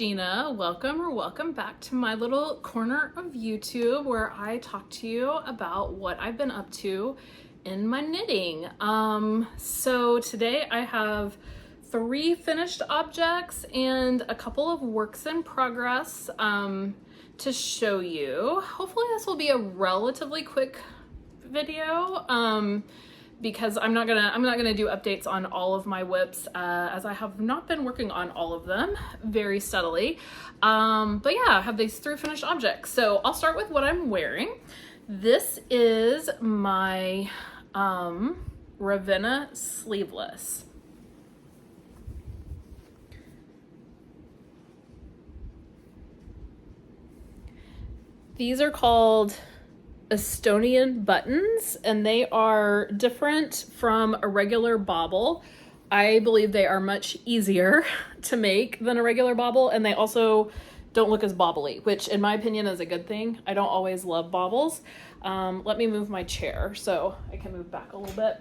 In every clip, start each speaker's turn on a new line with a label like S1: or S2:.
S1: Gina. Welcome or welcome back to my little corner of YouTube where I talk to you about what I've been up to in my knitting. So today I have 3 finished objects and a couple of works in progress to show you. Hopefully this will be a relatively quick video because I'm not gonna do updates on all of my whips as I have not been working on all of them very steadily. But yeah, I have these 3 finished objects. So I'll start with what I'm wearing. This is my Ravenna Sleeveless. These are called Estonian buttons, and they are different from a regular bobble. I believe they are much easier to make than a regular bobble, and they also don't look as bobbly, which in my opinion is a good thing. I don't always love bobbles. Let me move my chair so I can move back a little bit.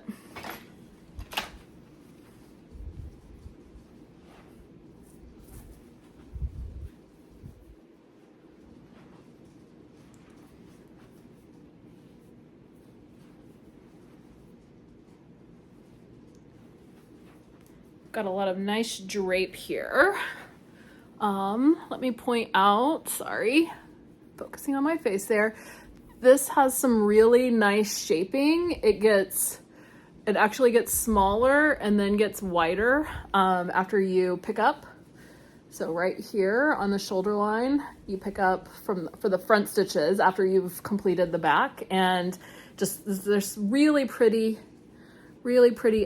S1: Got a lot of nice drape here. Let me point out, sorry, focusing on my face there. This has some really nice shaping. It actually gets smaller and then gets wider after you pick up. So right here on the shoulder line, you pick up for the front stitches after you've completed the back, and just there's really pretty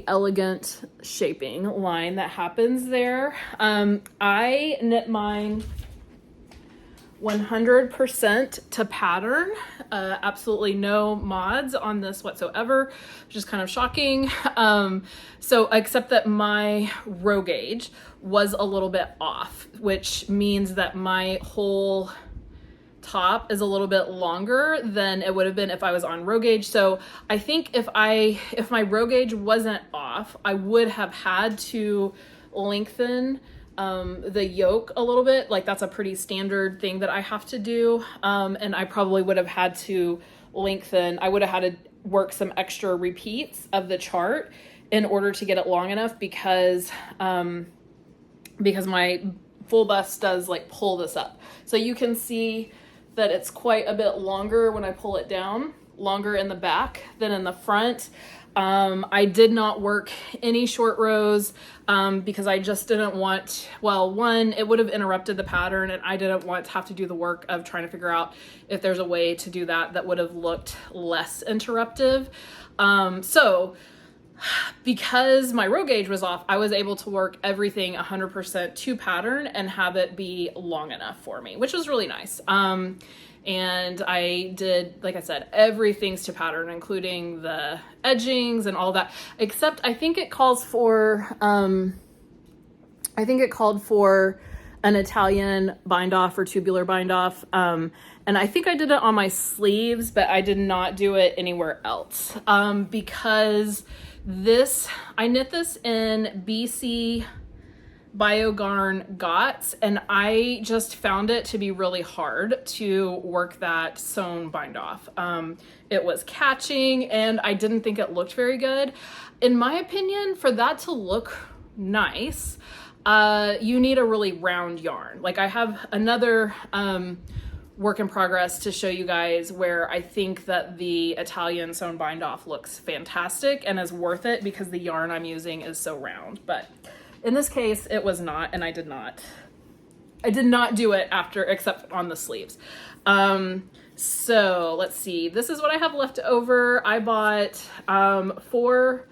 S1: elegant shaping line that happens there. I knit mine 100% to pattern, absolutely no mods on this whatsoever, which is kind of shocking. So except that my row gauge was a little bit off, which means that my whole top is a little bit longer than it would have been if I was on row gauge. So I think if my row gauge wasn't off, I would have had to lengthen the yoke a little bit. Like that's a pretty standard thing that I have to do. And I probably would have had to I would have had to work some extra repeats of the chart in order to get it long enough because my full bust does like pull this up. So you can see that it's quite a bit longer when I pull it down, longer in the back than in the front. I did not work any short rows because I just didn't want, well, one, it would have interrupted the pattern, and I didn't want to have to do the work of trying to figure out if there's a way to do that would have looked less interruptive. So because my row gauge was off, I was able to work everything 100% to pattern and have it be long enough for me, which was really nice. And I did, like I said, everything's to pattern, including the edgings and all that, except I think it called for an Italian bind off or tubular bind off. And I think I did it on my sleeves, but I did not do it anywhere else. Because I knit this in BC Bio Garn Gots, and I just found it to be really hard to work that sewn bind off. It was catching and I didn't think it looked very good. In my opinion, for that to look nice, you need a really round yarn. Like I have another work in progress to show you guys where I think that the Italian sewn bind off looks fantastic and is worth it because the yarn I'm using is so round. But in this case, it was not, and I did not do it except on the sleeves. So let's see, this is what I have left over. I bought 4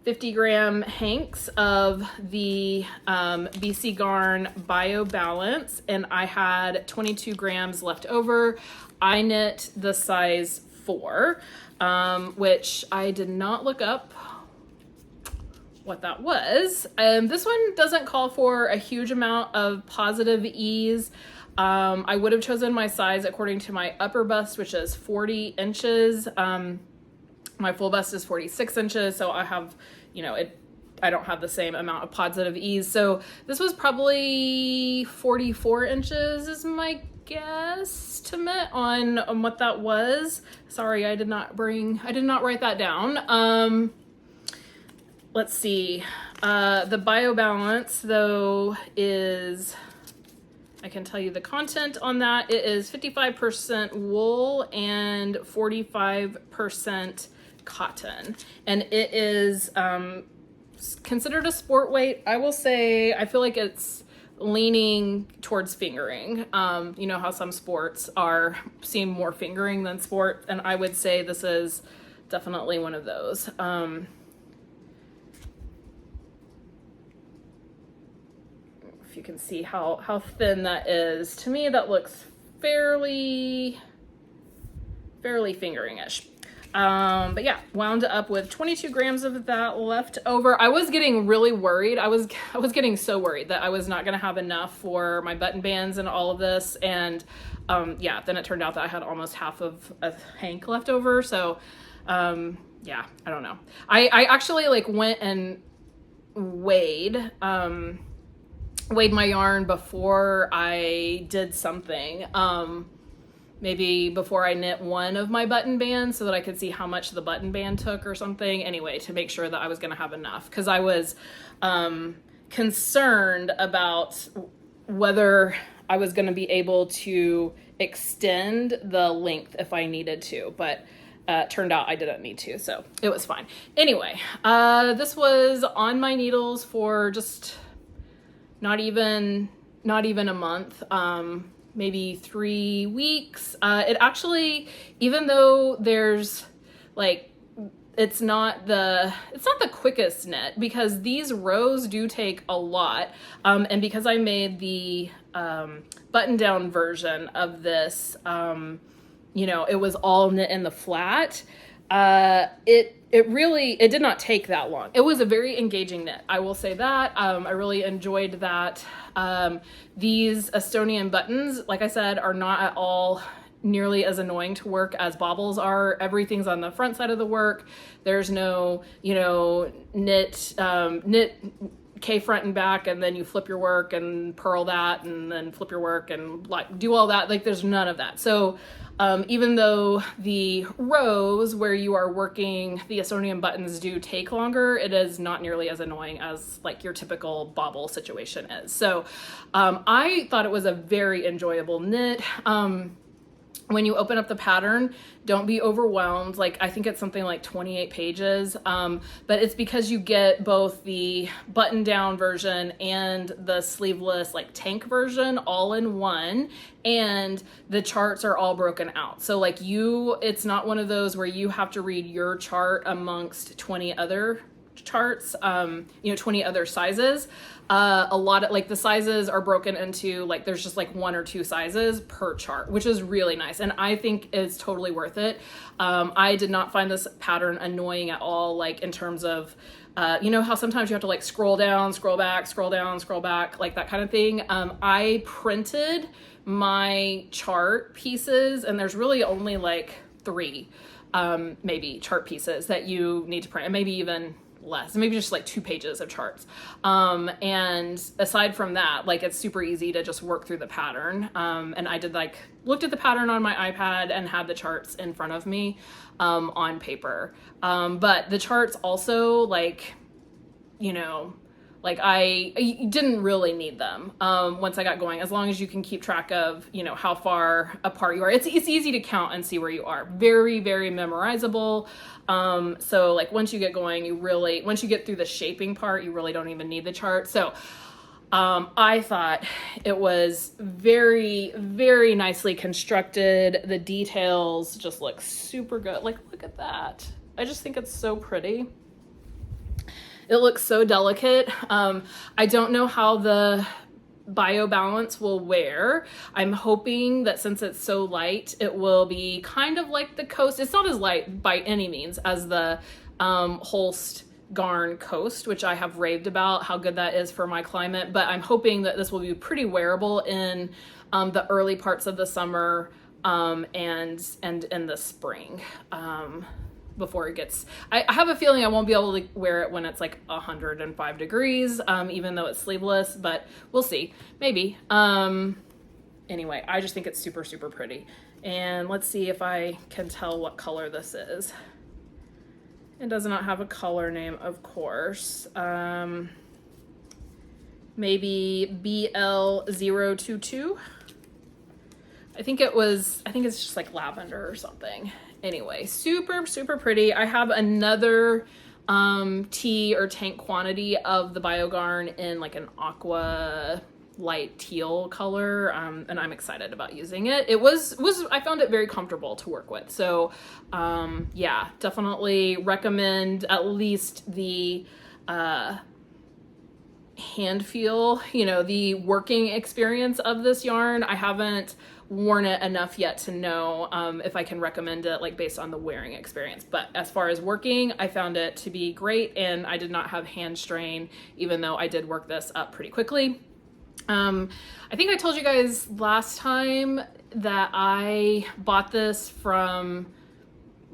S1: 50-gram hanks of the BC Garn Bio Balance, and I had 22 grams left over. I knit the size 4, which I did not look up what that was. This one doesn't call for a huge amount of positive ease. I would have chosen my size according to my upper bust, which is 40 inches. My full bust is 46 inches, so I have, I don't have the same amount of positive ease. So this was probably 44 inches is my guesstimate on what that was. Sorry, I did not write that down. Let's see. The bio balance though is, I can tell you the content on that. It is 55% wool and 45% cotton. And it is considered a sport weight. I will say, I feel like it's leaning towards fingering. You know how some sports seem more fingering than sport. And I would say this is definitely one of those. If you can see how thin that is. To me, that looks fairly fingering-ish. But yeah, wound up with 22 grams of that left over. I was getting really worried. I was getting so worried that I was not going to have enough for my button bands and all of this. And yeah, then it turned out that I had almost half of a hank left over. So yeah, I don't know. I actually like went and weighed my yarn before I did something. Maybe before I knit one of my button bands so that I could see how much the button band took or something. Anyway, to make sure that I was going to have enough, because I was concerned about whether I was going to be able to extend the length if I needed to, but turned out I didn't need to, so it was fine. Anyway, this was on my needles for just not even a month. Maybe 3 weeks. It actually, even though there's like, it's not the quickest knit, because these rows do take a lot. And because I made the button down version of this, you know, it was all knit in the flat. It did not take that long. It was a very engaging knit, I will say that. I really enjoyed that. These Estonian buttons, like I said, are not at all nearly as annoying to work as bobbles are. Everything's on the front side of the work. There's no, you know, knit K front and back, and then you flip your work and purl that, and then flip your work and like do all that. Like there's none of that. So even though the rows where you are working the Estonian buttons do take longer, it is not nearly as annoying as like your typical bobble situation is. So I thought it was a very enjoyable knit. When you open up the pattern, don't be overwhelmed. Like, I think it's something like 28 pages, but it's because you get both the button down version and the sleeveless like tank version all in one, and the charts are all broken out. So like it's not one of those where you have to read your chart amongst 20 other charts, 20 other sizes. A lot of like the sizes are broken into like, there's just like 1 or 2 sizes per chart, which is really nice. And I think it's totally worth it. I did not find this pattern annoying at all. Like in terms of, you know how sometimes you have to like scroll down, scroll back, scroll down, scroll back, like that kind of thing. I printed my chart pieces, and there's really only like 3, maybe chart pieces that you need to print, and maybe even less, maybe just like 2 pages of charts. And aside from that, like it's super easy to just work through the pattern. And I did looked at the pattern on my iPad and had the charts in front of me on paper. But the charts also like, you know, like I didn't really need them once I got going, as long as you can keep track of, you know, how far apart you are. It's easy to count and see where you are. Very, very memorizable. So like once you get going, once you get through the shaping part, you really don't even need the chart. So I thought it was very, very nicely constructed. The details just look super good. Like, look at that. I just think it's so pretty. It looks so delicate. I don't know how the bio balance will wear. I'm hoping that since it's so light, it will be kind of like the Coast. It's not as light by any means as the Holst Garn Coast, which I have raved about how good that is for my climate, but I'm hoping that this will be pretty wearable in the early parts of the summer and in the spring. before it gets, I have a feeling I won't be able to wear it when it's like 105 degrees, even though it's sleeveless, but we'll see, maybe. Anyway, I just think it's super, super pretty. And let's see if I can tell what color this is. It does not have a color name, of course. Maybe BL022. I think it's just like lavender or something. Anyway, super, super pretty. I have another tea or tank quantity of the BioGarn in like an aqua light teal color, and I'm excited about using it. I found it very comfortable to work with. So yeah, definitely recommend at least the hand feel, you know, the working experience of this yarn. I haven't worn it enough yet to know if I can recommend it like based on the wearing experience, but as far as working, I found it to be great, and I did not have hand strain, even though I did work this up pretty quickly. I think I told you guys last time that I bought this from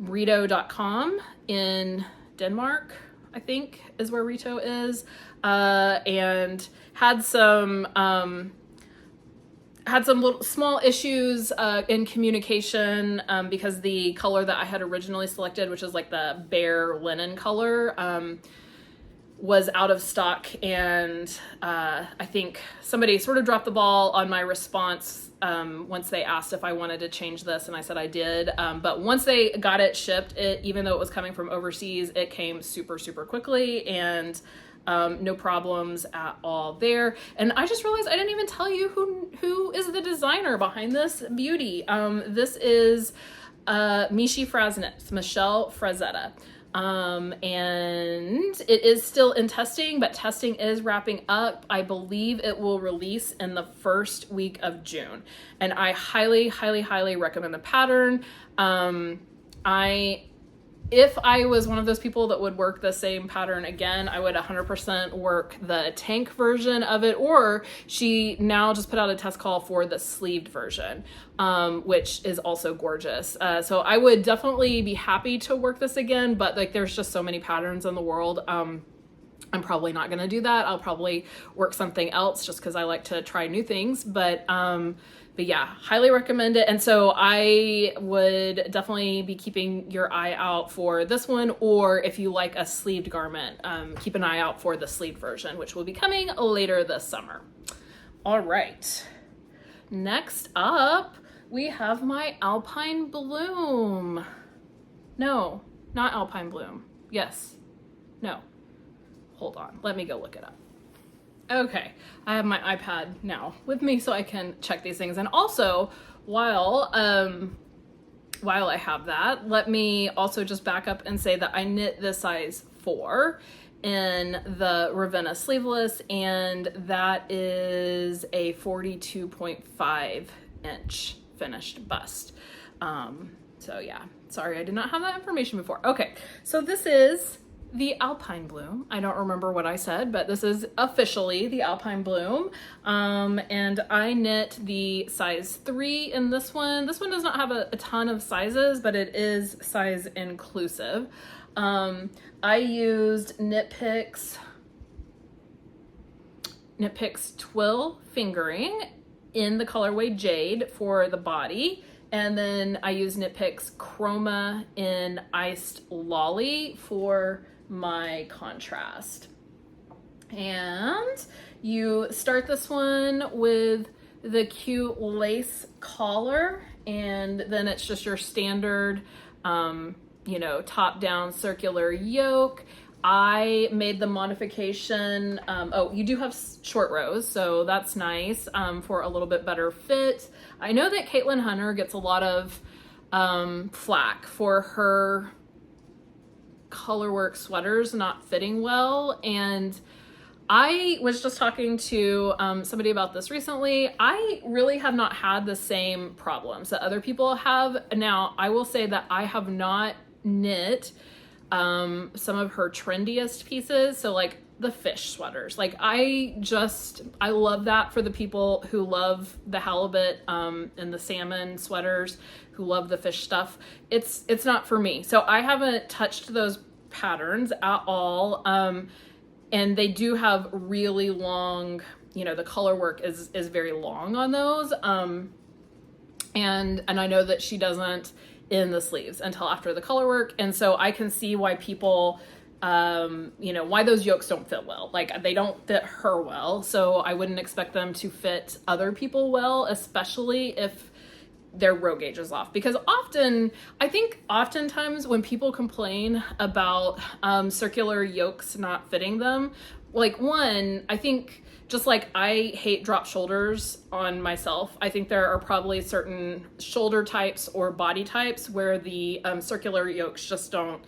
S1: Rito.com in Denmark, I think is where Rito is, and had some little small issues in communication because the color that I had originally selected, which is like the bare linen color, was out of stock, and I think somebody sort of dropped the ball on my response once they asked if I wanted to change this, and I said I did. But once they got it shipped, even though it was coming from overseas, it came super, super quickly, and no problems at all there. And I just realized I didn't even tell you who is the designer behind this beauty. This is Meeshy Fraznitz, Michele Frazzetta. And it is still in testing, but testing is wrapping up. I believe it will release in the first week of June, and I highly, highly, highly recommend the pattern. If I was one of those people that would work the same pattern again, I would 100% work the tank version of it, or she now just put out a test call for the sleeved version, which is also gorgeous. So I would definitely be happy to work this again, but like there's just so many patterns in the world. I'm probably not going to do that. I'll probably work something else just because I like to try new things, but yeah, highly recommend it. And so I would definitely be keeping your eye out for this one, or if you like a sleeved garment, keep an eye out for the sleeved version, which will be coming later this summer. All right, next up, we have my Alpine Bloom. No, not Alpine Bloom. Yes, no, hold on, let me go look it up. Okay, I have my iPad now with me so I can check these things. And also, while I have that, let me also just back up and say that I knit the size 4 in the Ravenna Sleeveless, and that is a 42.5 inch finished bust. So yeah, sorry, I did not have that information before. Okay, so this is the Alpine Bloom. I don't remember what I said, but this is officially the Alpine Bloom. And I knit the size 3 in this one. This one does not have a ton of sizes, but it is size inclusive. I used Knitpicks Twill fingering in the colorway Jade for the body. And then I used Knitpicks Chroma in Iced Lolly for my contrast. And you start this one with the cute lace collar, and then it's just your standard you know, top down circular yoke. I made the modification, oh, you do have short rows, so that's nice for a little bit better fit. I know that Kaitlyn Hunter gets a lot of flack for her colorwork sweaters not fitting well, and I was just talking to somebody about this recently. I really have not had the same problems that other people have. Now, I will say that I have not knit some of her trendiest pieces. So like the fish sweaters. Like I love that for the people who love the halibut and the salmon sweaters, who love the fish stuff. It's not for me. So I haven't touched those patterns at all. And they do have really long, you know, the color work is very long on those. And I know that she doesn't in the sleeves until after the color work. And so I can see why people, you know, why those yokes don't fit well. Like they don't fit her well. So I wouldn't expect them to fit other people well, especially if their row gauge is off. Because I think oftentimes when people complain about circular yokes not fitting them, like one, I think just like I hate drop shoulders on myself, I think there are probably certain shoulder types or body types where the circular yokes just don't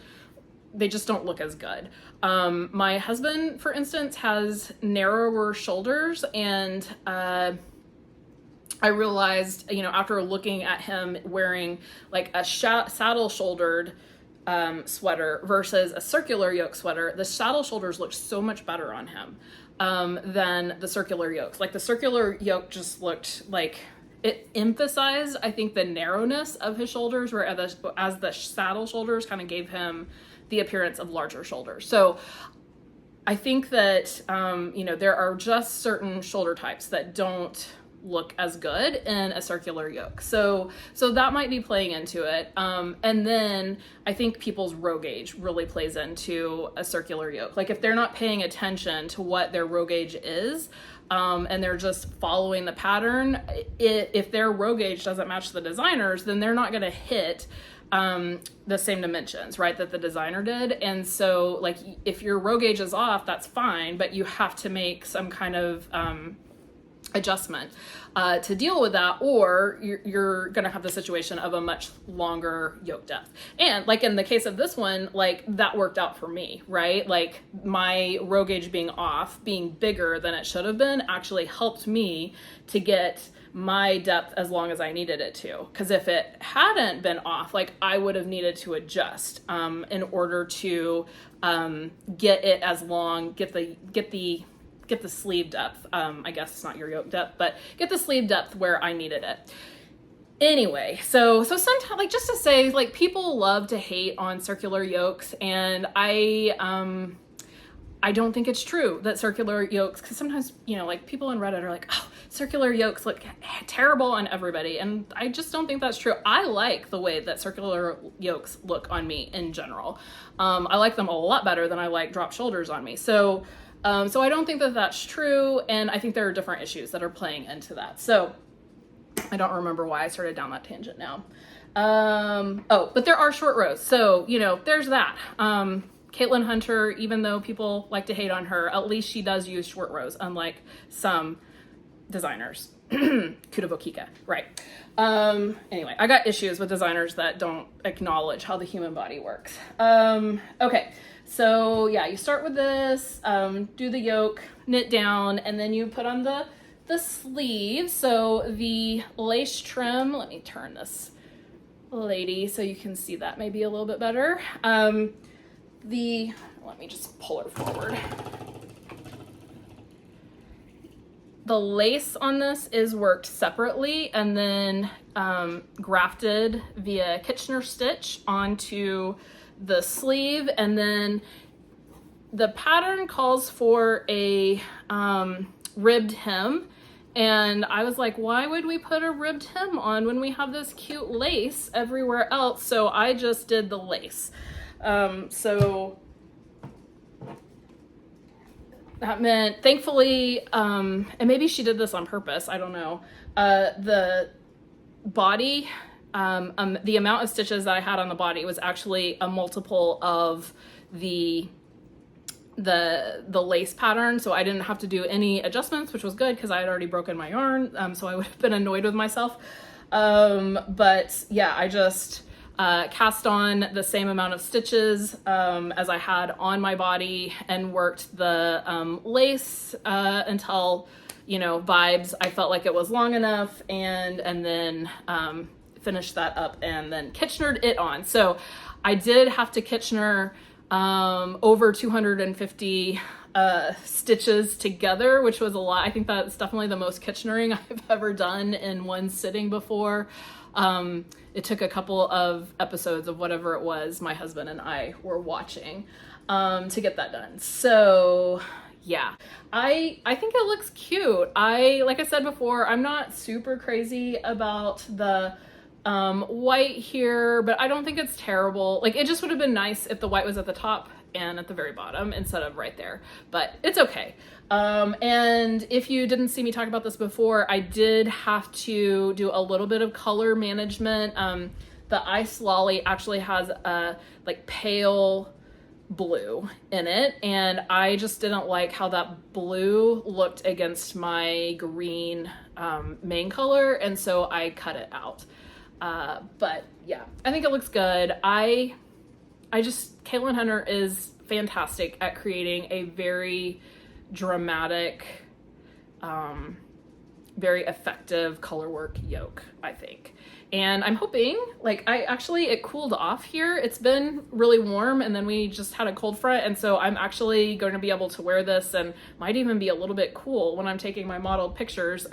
S1: look as good. My husband, for instance, has narrower shoulders, and I realized, you know, after looking at him wearing like a saddle shouldered sweater versus a circular yoke sweater, the saddle shoulders looked so much better on him than the circular yokes. Like the circular yoke just looked like it emphasized, I think, the narrowness of his shoulders, whereas the saddle shoulders kind of gave him the appearance of larger shoulders. So I think that, you know, there are just certain shoulder types that don't look as good in a circular yoke. So that might be playing into it. And then I think people's row gauge really plays into a circular yoke. Like if they're not paying attention to what their row gauge is, and they're just following the pattern, if their row gauge doesn't match the designer's, then they're not going to hit the same dimensions, right, that the designer did. And so like if your row gauge is off, that's fine, but you have to make some kind of adjustment to deal with that, or you're gonna have the situation of a much longer yoke depth. And like in the case of this one, like that worked out for me, right? Like my row gauge being off, being bigger than it should have been, actually helped me to get my depth as long as I needed it to. Because if it hadn't been off, like I would have needed to adjust in order to get it as long, get the sleeve depth. I guess it's not your yoke depth, but get the sleeve depth where I needed it. Anyway, so sometimes, like, just to say, like, people love to hate on circular yokes, and I don't think it's true that circular yokes, because sometimes, you know, like people on Reddit are like, oh, circular yokes look terrible on everybody, and I just don't think that's true. I like the way that circular yokes look on me in general. I like them a lot better than I like drop shoulders on me. So I don't think that that's true, and I think there are different issues that are playing into that. So I don't remember why I started down that tangent now. But there are short rows, so, you know, there's that. Kaitlyn Hunter, even though people like to hate on her, at least she does use short rows, unlike some designers. Kudavokika, right. Anyway, I got issues with designers that don't acknowledge how the human body works. Okay. So yeah, you start with this, do the yoke, knit down, and then you put on the sleeve. So the lace trim, let me turn this lady so you can see that maybe a little bit better. Let me just pull her forward. The lace on this is worked separately and then grafted via Kitchener stitch onto the sleeve, and then the pattern calls for a ribbed hem, and I was like, why would we put a ribbed hem on when we have this cute lace everywhere else? So I just did the lace. So that meant, thankfully, and maybe she did this on purpose, I don't know, the body, the amount of stitches that I had on the body was actually a multiple of the lace pattern, so I didn't have to do any adjustments, which was good because I had already broken my yarn, so I would have been annoyed with myself. But yeah, I just cast on the same amount of stitches as I had on my body and worked the lace until, you know, vibes, I felt like it was long enough, and then finished that up and then Kitchenered it on. So I did have to Kitchener over 250 stitches together, which was a lot. I think that's definitely the most Kitchenering I've ever done in one sitting before. It took a couple of episodes of whatever it was my husband and I were watching to get that done. So yeah, I think it looks cute. Like I said before, I'm not super crazy about the white here, but I don't think it's terrible. Like, it just would have been nice if the white was at the top and at the very bottom instead of right there, but it's okay. And if you didn't see me talk about this before, I did have to do a little bit of color management. The Ice Lolly actually has a like pale blue in it, and I just didn't like how that blue looked against my green main color, and so I cut it out. But yeah, I think it looks good. Kaitlyn Hunter is fantastic at creating a very dramatic, very effective color work yoke, I think. And I'm hoping, like, it cooled off here. It's been really warm, and then we just had a cold front, and so I'm actually going to be able to wear this, and might even be a little bit cool when I'm taking my modeled pictures,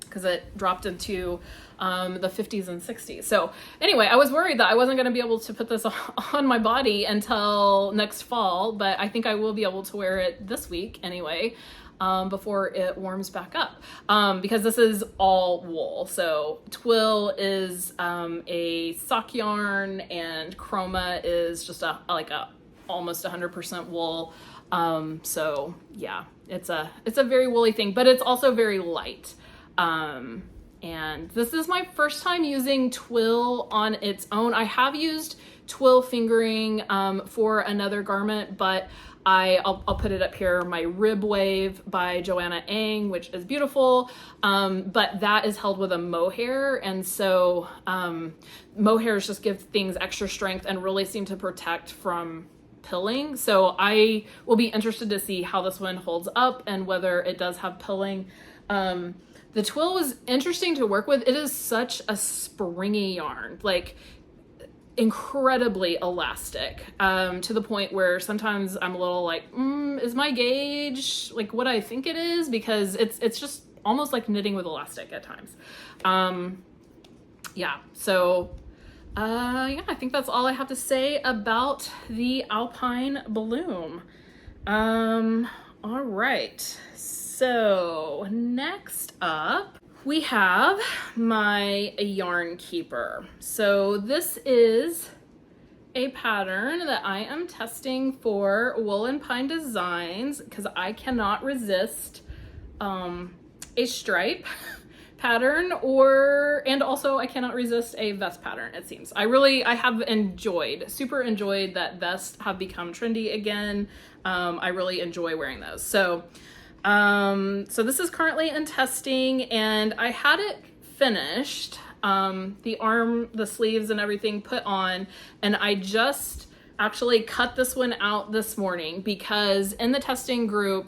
S1: because it dropped into the 50s and 60s. So anyway, I was worried that I wasn't going to be able to put this on my body until next fall, but I think I will be able to wear it this week anyway, before it warms back up, because this is all wool. So Twill is a sock yarn, and Chroma is just almost 100% wool. So yeah, it's a very woolly thing, but it's also very light. And this is my first time using Twill on its own. I have used Twill fingering for another garment, but I'll put it up here, my RibWave by Joanna Ang, which is beautiful, but that is held with a mohair, and so mohairs just give things extra strength and really seem to protect from pilling. So I will be interested to see how this one holds up and whether it does have pilling. The Twill was interesting to work with. It is such a springy yarn, like incredibly elastic, to the point where sometimes I'm a little like, is my gauge like what I think it is? Because it's just almost like knitting with elastic at times. Yeah, so yeah, I think that's all I have to say about the Alpine Bloom. All right. So next up, we have my Yarnkeeper. So this is a pattern that I am testing for Wool and Pine Designs because I cannot resist a stripe pattern, and also I cannot resist a vest pattern, it seems. I have super enjoyed that vests have become trendy again. I really enjoy wearing those. So this is currently in testing, and I had it finished, the arm, the sleeves and everything put on, and I just actually cut this one out this morning because in the testing group,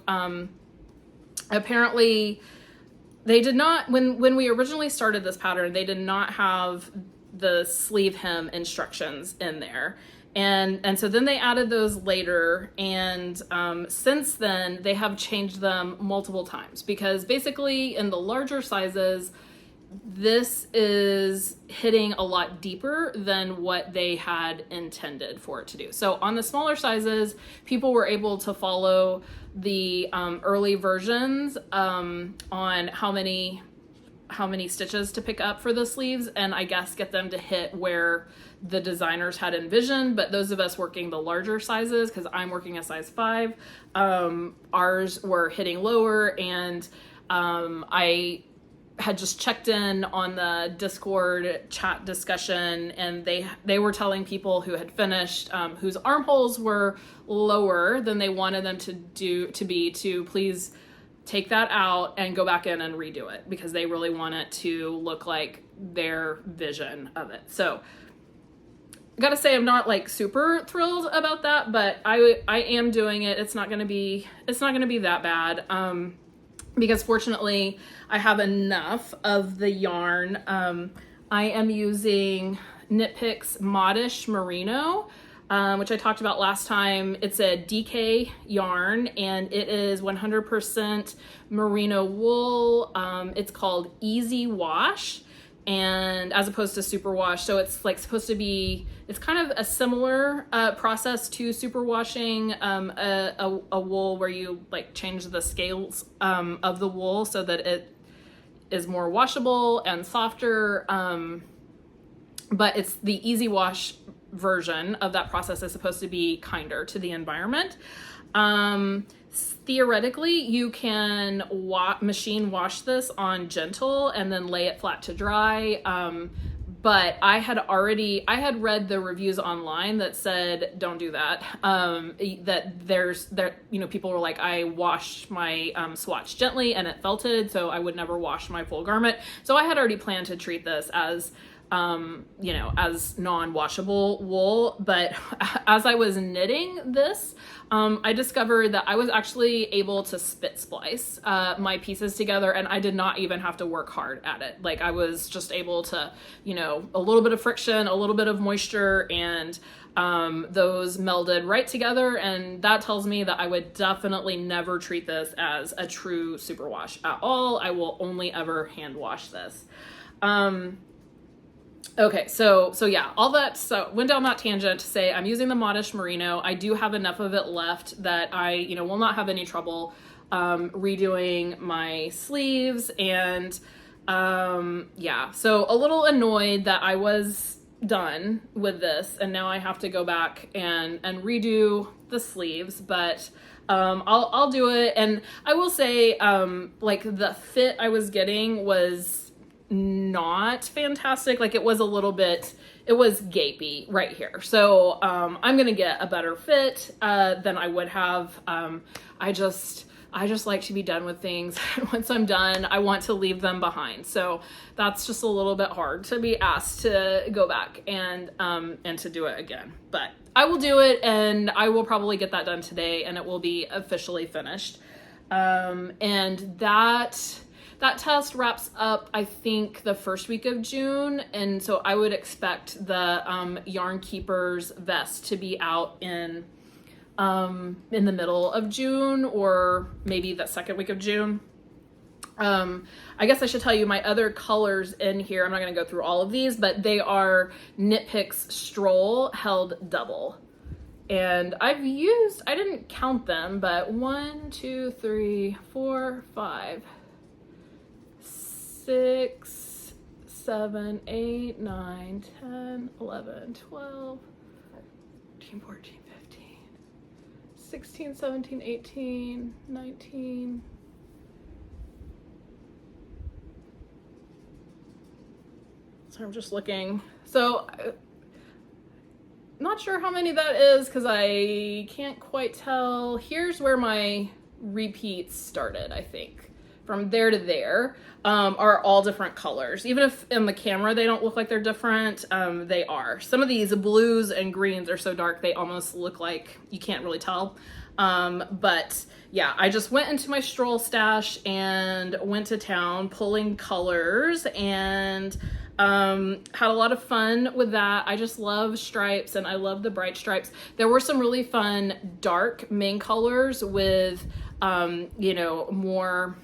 S1: apparently they did not, when we originally started this pattern, they did not have the sleeve hem instructions in there. And so then they added those later, and since then they have changed them multiple times because basically in the larger sizes, this is hitting a lot deeper than what they had intended for it to do. So on the smaller sizes, people were able to follow the early versions on how many stitches to pick up for the sleeves, and I guess get them to hit where the designers had envisioned. But those of us working the larger sizes, because I'm working a size 5, ours were hitting lower, and I had just checked in on the Discord chat discussion, and they were telling people who had finished, whose armholes were lower than they wanted them to be, to please take that out and go back in and redo it because they really want it to look like their vision of it. So I gotta say, I'm not like super thrilled about that, but I am doing it. It's not gonna be that bad, because fortunately I have enough of the yarn. I am using Picks Modish Merino, which I talked about last time. It's a DK yarn, and it is 100% merino wool. It's called Easy Wash, and as opposed to superwash. So it's like supposed to be, it's kind of a similar process to superwashing a wool, where you like change the scales of the wool so that it is more washable and softer. But it's the Easy Wash version of that process is supposed to be kinder to the environment. Theoretically, you can machine wash this on gentle and then lay it flat to dry. But I had read the reviews online that said don't do that. People were like, I washed my swatch gently and it felted, so I would never wash my full garment. So I had already planned to treat this as as non-washable wool. But as I was knitting this, I discovered that I was actually able to spit splice my pieces together, and I did not even have to work hard at it. Like, I was just able to, a little bit of friction, a little bit of moisture, and those melded right together. And that tells me that I would definitely never treat this as a true superwash at all. I will only ever hand wash this. Okay, so yeah, all that, so went down that tangent to say I'm using the Modish Merino. I do have enough of it left that I, will not have any trouble redoing my sleeves. And yeah, so a little annoyed that I was done with this and now I have to go back and redo the sleeves, but I'll do it. And I will say, like, the fit I was getting was not fantastic. Like, it was a little bit, it was gapey right here. So I'm gonna get a better fit than I would have. I just like to be done with things. Once I'm done, I want to leave them behind. So that's just a little bit hard to be asked to go back and to do it again. But I will do it, and I will probably get that done today, and it will be officially finished. And that test wraps up, I think, the first week of June, and so I would expect the Yarnkeeper's vest to be out in the middle of June, or maybe the second week of June. I guess I should tell you my other colors in here. I'm not going to go through all of these, but they are Picks Stroll held double. And I didn't count them, but 1, 2, 3, 4, 5, 6, 7, 8, 9, 10, 11, 12, 13, 14, 15, 16, 17, 18, 19. So I'm just looking. So not sure how many that is because I can't quite tell. Here's where my repeats started, I think. From there to there are all different colors. Even if in the camera they don't look like they're different, they are. Some of these blues and greens are so dark they almost look like you can't really tell. But yeah, I just went into my stroll stash and went to town pulling colors, and had a lot of fun with that. I just love stripes, and I love the bright stripes. There were some really fun dark main colors with more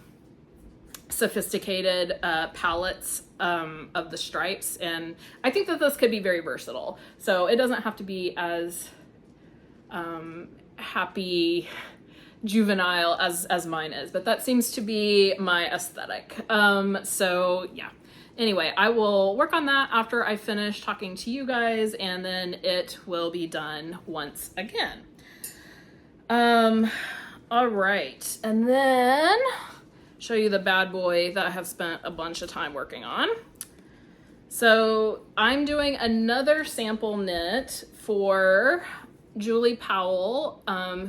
S1: sophisticated palettes of the stripes, and I think that this could be very versatile. So it doesn't have to be as happy juvenile as mine is, but that seems to be my aesthetic. So yeah. Anyway, I will work on that after I finish talking to you guys, and then it will be done once again. All right, and then show you the bad boy that I have spent a bunch of time working on. So I'm doing another sample knit for Julie Powell,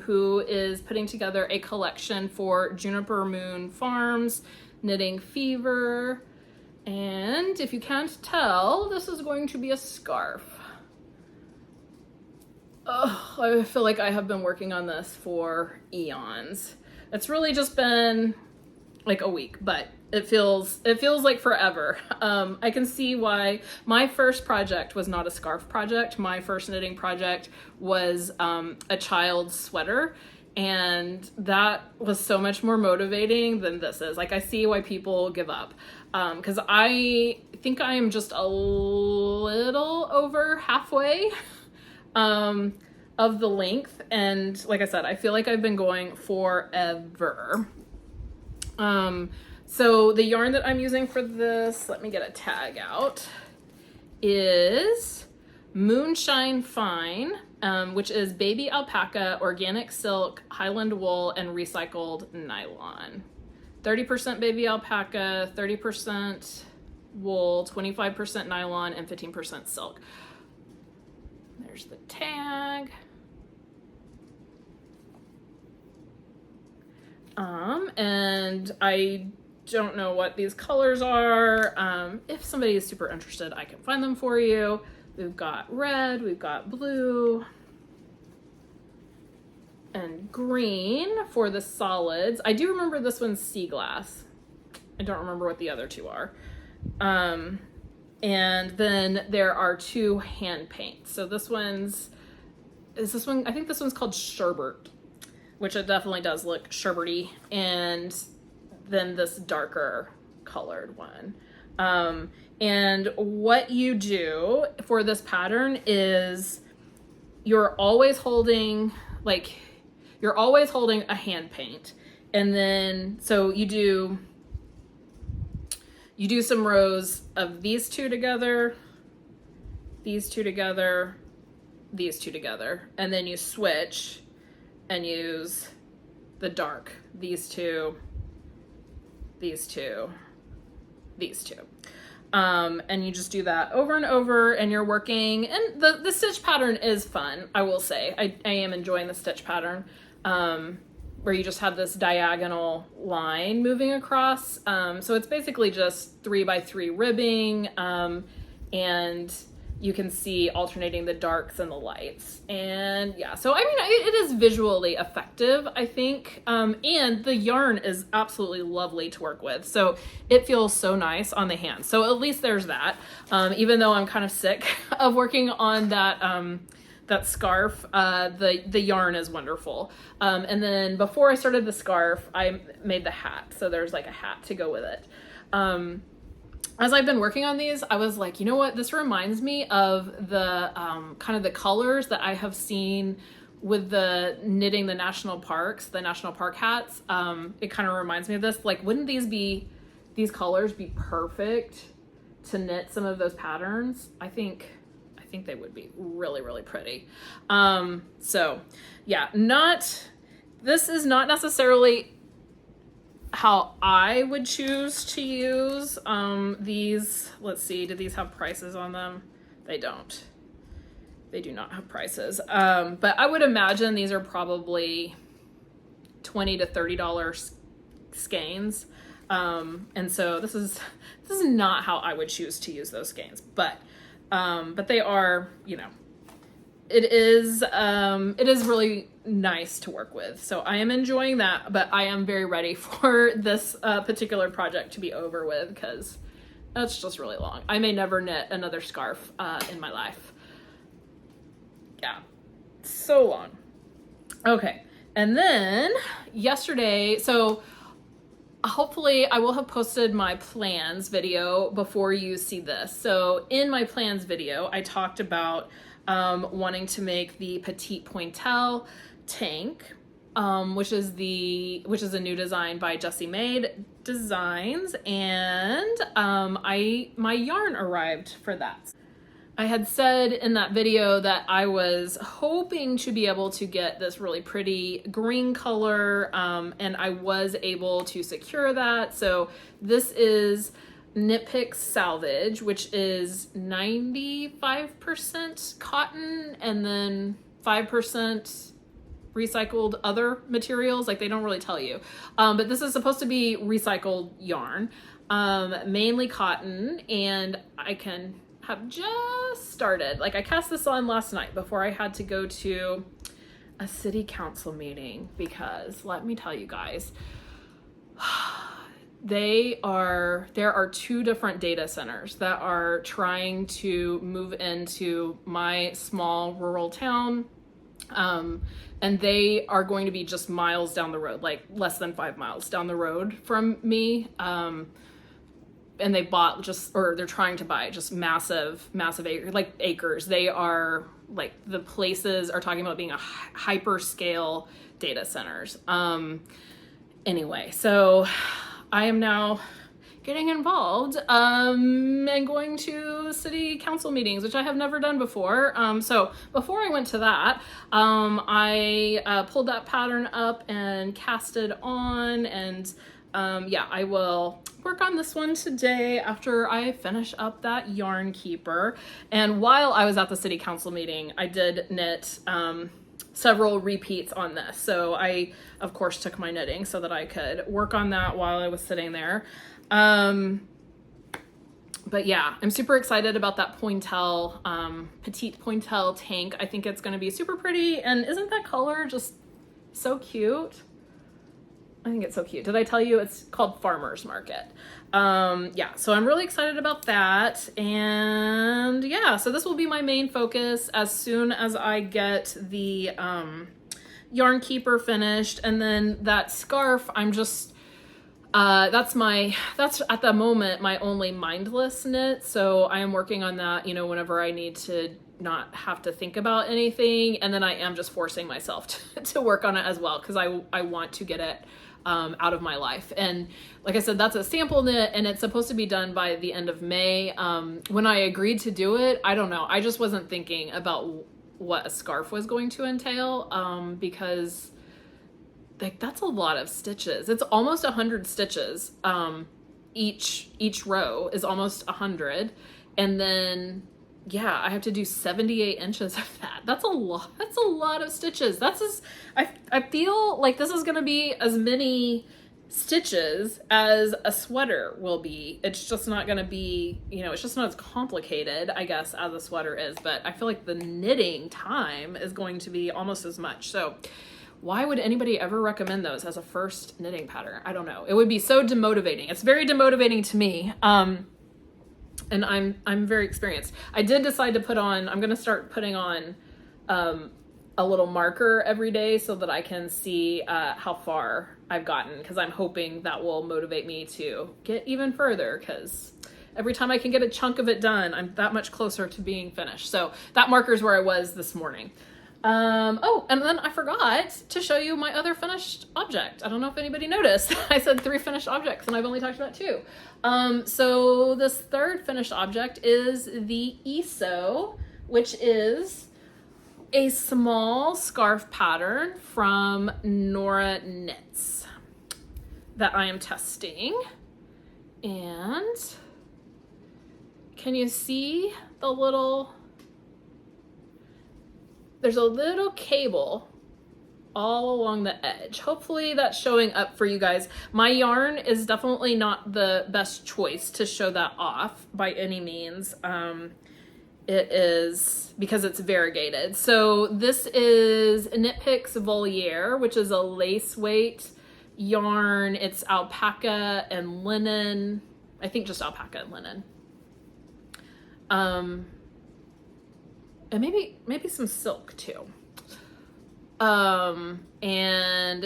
S1: who is putting together a collection for Juniper Moon Farms Knitting Fever. And if you can't tell, this is going to be a scarf. Oh, I feel like I have been working on this for eons. It's really just been like a week, but it feels like forever. I can see why my first project was not a scarf project. My first knitting project was a child's sweater, and that was so much more motivating than this is. Like, I see why people give up, because I think I am just a little over halfway of the length, and like I said, I feel like I've been going forever. So the yarn that I'm using for this, let me get a tag out, is Moonshine Fine, which is baby alpaca, organic silk, Highland wool, and recycled nylon. 30% baby alpaca, 30% wool, 25% nylon, and 15% silk. There's the tag. And I don't know what these colors are. If somebody is super interested, I can find them for you. We've got red, we've got blue, and green for the solids. I do remember this one's sea glass. I don't remember what the other two are. And then there are two hand paints. So this one's, I think this one's called Sherbet, which it definitely does look sherbety, and then this darker colored one. And what you do for this pattern is you're always holding a hand paint, and then so you do some rows of these two together, these two together, these two together, and then you switch and use the dark, these two, these two, these two. And you just do that over and over, and you're working, and the stitch pattern is fun, I will say. I am enjoying the stitch pattern, where you just have this diagonal line moving across. So it's basically just 3x3 ribbing, and you can see alternating the darks and the lights. And yeah, so I mean, it is visually effective, I think. And the yarn is absolutely lovely to work with. So it feels so nice on the hands. So at least there's that. Even though I'm kind of sick of working on that scarf, the yarn is wonderful. And then before I started the scarf, I made the hat. So there's like a hat to go with it. As I've been working on these, I was like, you know what? This reminds me of the kind of the colors that I have seen with the knitting the national parks, the national park hats. It kind of reminds me of this. Like, wouldn't these colors be perfect to knit some of those patterns? I think they would be really, really pretty. So yeah, this is not necessarily how I would choose to use these. Let's see, do these have prices on them? They don't. They do not have prices. But I would imagine these are probably $20 to $30 skeins. And so this is not how I would choose to use those skeins, but they are, you know, it is really nice to work with. So I am enjoying that, but I am very ready for this particular project to be over with, because that's just really long. I may never knit another scarf in my life. Yeah, so long. Okay, and then yesterday, so hopefully I will have posted my plans video before you see this. So in my plans video, I talked about wanting to make the Petite Pointelle tank, which is a new design by Jessie Made Designs, and my yarn arrived for that. I had said in that video that I was hoping to be able to get this really pretty green color, and I was able to secure that. So this is Knitpicks Salvage, which is 95% cotton and then 5% recycled other materials. Like, they don't really tell you. But this is supposed to be recycled yarn, mainly cotton, and I have just started. Like, I cast this on last night before I had to go to a city council meeting, because let me tell you guys, there are 2 different data centers that are trying to move into my small rural town. And they are going to be just miles down the road, like less than 5 miles down the road from me. And they bought they're trying to buy just massive acres. They are like, the places are talking about being a hyperscale data centers. Anyway, so I am now getting involved and going to city council meetings, which I have never done before. So before I went to that, I pulled that pattern up and cast it on, and yeah, I will work on this one today after I finish up that Yarnkeeper. And while I was at the city council meeting, I did knit several repeats on this. So I, of course, took my knitting so that I could work on that while I was sitting there. But yeah, I'm super excited about that Pointelle, Petite Pointelle tank. I think it's going to be super pretty. And isn't that color just so cute? I think it's so cute. Did I tell you it's called Farmer's Market? Yeah, so I'm really excited about that. And yeah, so this will be my main focus as soon as I get the Yarnkeeper finished. And then that scarf, I'm just, that's at the moment my only mindless knit. So I am working on that, you know, whenever I need to not have to think about anything. And then I am just forcing myself to work on it as well, because I want to get it out of my life. And like I said, that's a sample knit, and it's supposed to be done by the end of May. When I agreed to do it, I don't know, I just wasn't thinking about what a scarf was going to entail, because like that's a lot of stitches. It's almost 100 stitches. Each row is almost 100, and then yeah, I have to do 78 inches of that. That's a lot. That's a lot of stitches. I feel like this is going to be as many stitches as a sweater will be. It's just not going to be, you know, it's just not as complicated, I guess, as a sweater is. But I feel like the knitting time is going to be almost as much. So why would anybody ever recommend those as a first knitting pattern? I don't know. It would be so demotivating. It's very demotivating to me. And I'm very experienced. I did decide to I'm going to start putting on a little marker every day so that I can see how far I've gotten, because I'm hoping that will motivate me to get even further, because every time I can get a chunk of it done, I'm that much closer to being finished. So that marker is where I was this morning. Oh, and then I forgot to show you my other finished object. I don't know if anybody noticed. I said 3 finished objects and I've only talked about 2. So this third finished object is the ESO, which is a small scarf pattern from Nora Knits that I am testing. And can you see the little... There's a little cable all along the edge. Hopefully that's showing up for you guys. My yarn is definitely not the best choice to show that off by any means. It is because it's variegated. So this is Knitpicks Voliere, which is a lace weight yarn. It's alpaca and linen. I think just alpaca and linen. And maybe some silk too. And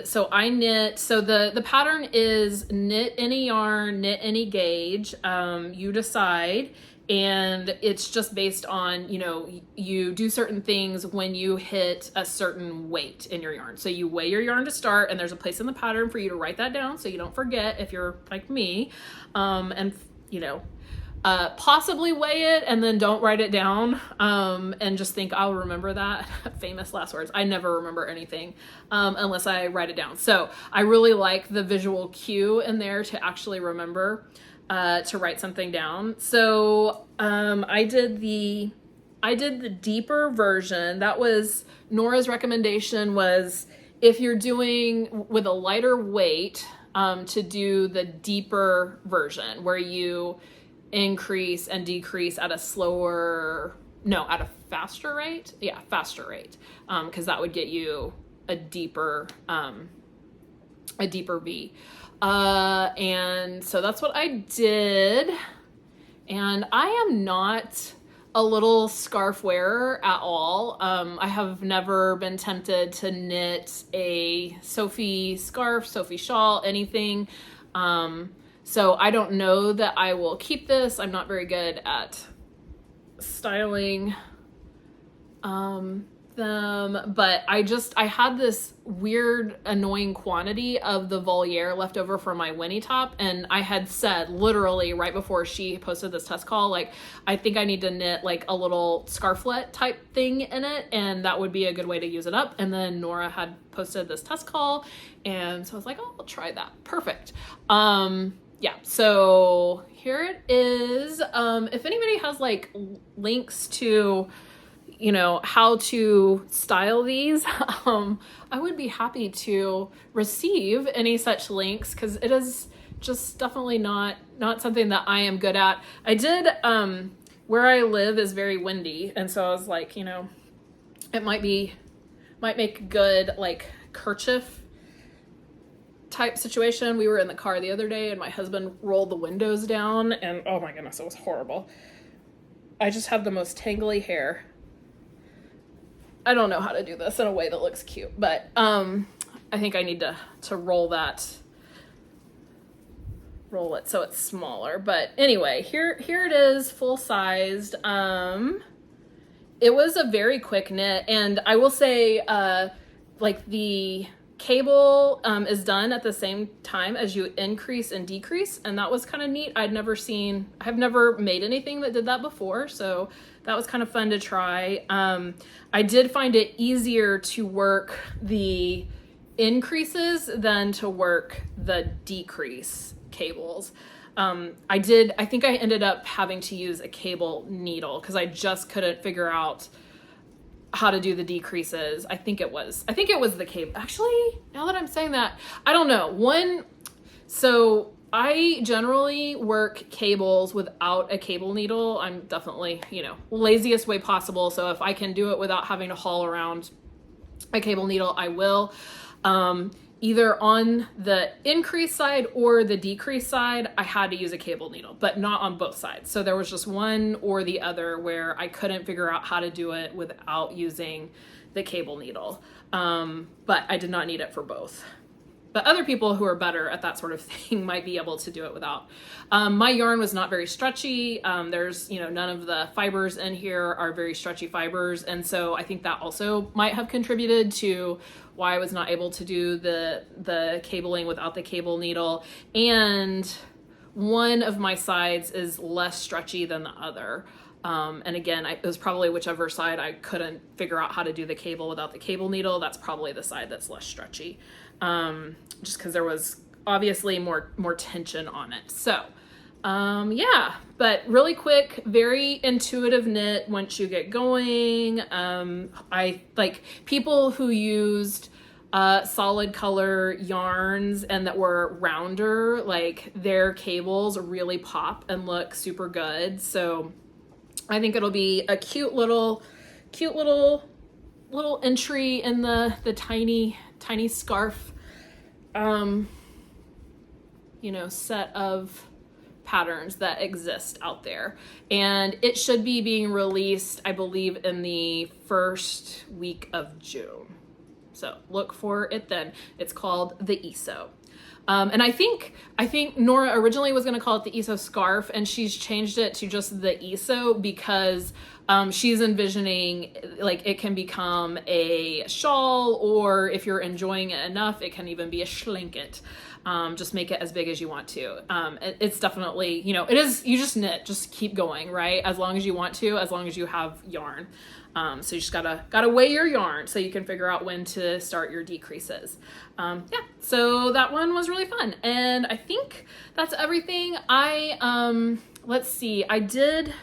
S1: so I knit, so the pattern is knit any yarn, knit any gauge, you decide. And it's just based on, you know, you do certain things when you hit a certain weight in your yarn. So you weigh your yarn to start, and there's a place in the pattern for you to write that down so you don't forget if you're like me, and you know, possibly weigh it and then don't write it down, and just think I'll remember that. Famous last words. I never remember anything unless I write it down. So I really like the visual cue in there to actually remember to write something down. So I did the deeper version. That was Nora's recommendation, was if you're doing with a lighter weight, to do the deeper version where you increase and decrease at a faster rate. Yeah, faster rate. Because that would get you a deeper a deeper V. And so that's what I did. And I am not a little scarf wearer at all. I have never been tempted to knit a Sophie scarf, Sophie shawl, anything. So I don't know that I will keep this. I'm not very good at styling them, but I had this weird annoying quantity of the Voliere left over from my Winnie top, and I had said literally right before she posted this test call, like, I think I need to knit like a little scarflet type thing in it, and that would be a good way to use it up. And then Nora had posted this test call, and so I was like, oh, I'll try that. Perfect. Yeah, so here it is. If anybody has like links to, you know, how to style these, I would be happy to receive any such links, because it is just definitely not something that I am good at. I did, where I live is very windy, and so I was like, you know, it might make good like kerchief type situation. We were in the car the other day and my husband rolled the windows down, and oh my goodness, it was horrible. I just have the most tangly hair. I don't know how to do this in a way that looks cute, but I think I need to roll it so it's smaller. But anyway, here it is, full sized. It was a very quick knit, and I will say like the cable is done at the same time as you increase and decrease, and that was kind of neat. I've never made anything that did that before, so that was kind of fun to try. I did find it easier to work the increases than to work the decrease cables. I think I ended up having to use a cable needle because I just couldn't figure out how to do the decreases. I think it was the cable. Actually, now that I'm saying that, I don't know. So I generally work cables without a cable needle. I'm definitely, laziest way possible. So if I can do it without having to haul around a cable needle, I will. Either on the increase side or the decrease side, I had to use a cable needle, but not on both sides. So there was just one or the other where I couldn't figure out how to do it without using the cable needle. But I did not need it for both. But other people who are better at that sort of thing might be able to do it without. My yarn was not very stretchy. There's, none of the fibers in here are very stretchy fibers. And so I think that also might have contributed to why I was not able to do the cabling without the cable needle. And one of my sides is less stretchy than the other. And again, it was probably whichever side I couldn't figure out how to do the cable without the cable needle. That's probably the side that's less stretchy. Just because there was obviously more tension on it. So, yeah, but really quick, very intuitive knit once you get going. I like people who used solid color yarns and that were rounder, like their cables really pop and look super good. So I think it'll be a cute little entry in the tiny scarf set of patterns that exist out there. And it should be being released, I believe, in the first week of June. So look for it then. It's called the ESO. And I think Nora originally was going to call it the ESO scarf, and she's changed it to just the ESO because she's envisioning like it can become a shawl, or if you're enjoying it enough, it can even be a schlinket. Just make it as big as you want to. It's definitely, it is, you just knit, just keep going, right? As long as you want to, as long as you have yarn. So you just gotta weigh your yarn so you can figure out when to start your decreases. Yeah, so that one was really fun. And I think that's everything. Let's see, I did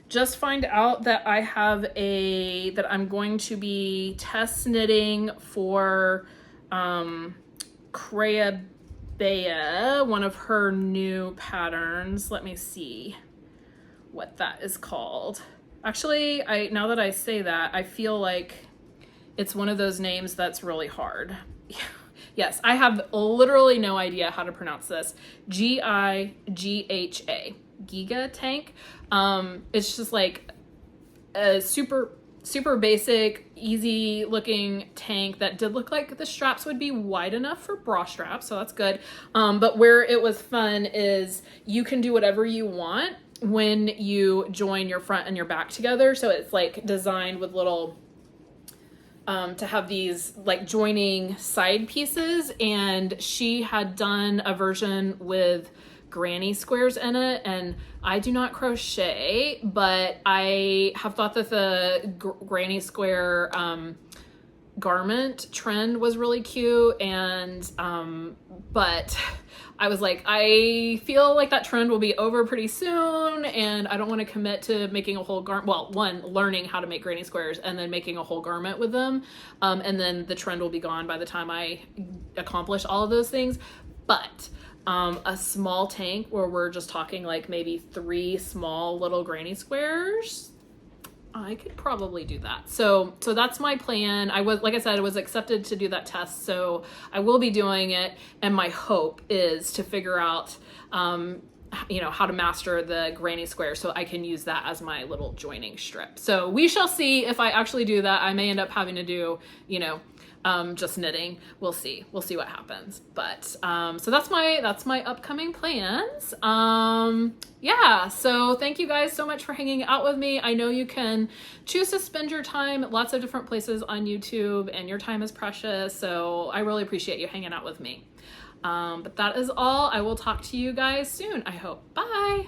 S1: just find out that I have that I'm going to be test knitting for Crea Bea, one of her new patterns. Let me see what that is called. Actually, now that I say that, I feel like it's one of those names that's really hard. Yes, I have literally no idea how to pronounce this. Gigha, Gigha Tank. It's just like a super basic, easy looking tank that did look like the straps would be wide enough for bra straps, so that's good. But where it was fun is you can do whatever you want when you join your front and your back together. So it's like designed with little to have these like joining side pieces, and she had done a version with granny squares in it, and I do not crochet, but I have thought that the granny square garment trend was really cute, and but I was like, I feel like that trend will be over pretty soon, and I don't want to commit to making a whole garment. Well, one, learning how to make granny squares and then making a whole garment with them, and then the trend will be gone by the time I accomplish all of those things. But a small tank where we're just talking like maybe 3 small little granny squares, I could probably do that. So that's my plan. I was, like I said, I was accepted to do that test, so I will be doing it. And my hope is to figure out, you know, how to master the granny square so I can use that as my little joining strip. So we shall see if I actually do that. I may end up having to do, you know, just knitting. We'll see what happens. But so that's my upcoming plans. Yeah, so thank you guys so much for hanging out with me. I know you can choose to spend your time at lots of different places on YouTube, and your time is precious, so I really appreciate you hanging out with me. But that is all. I will talk to you guys soon, I hope. Bye.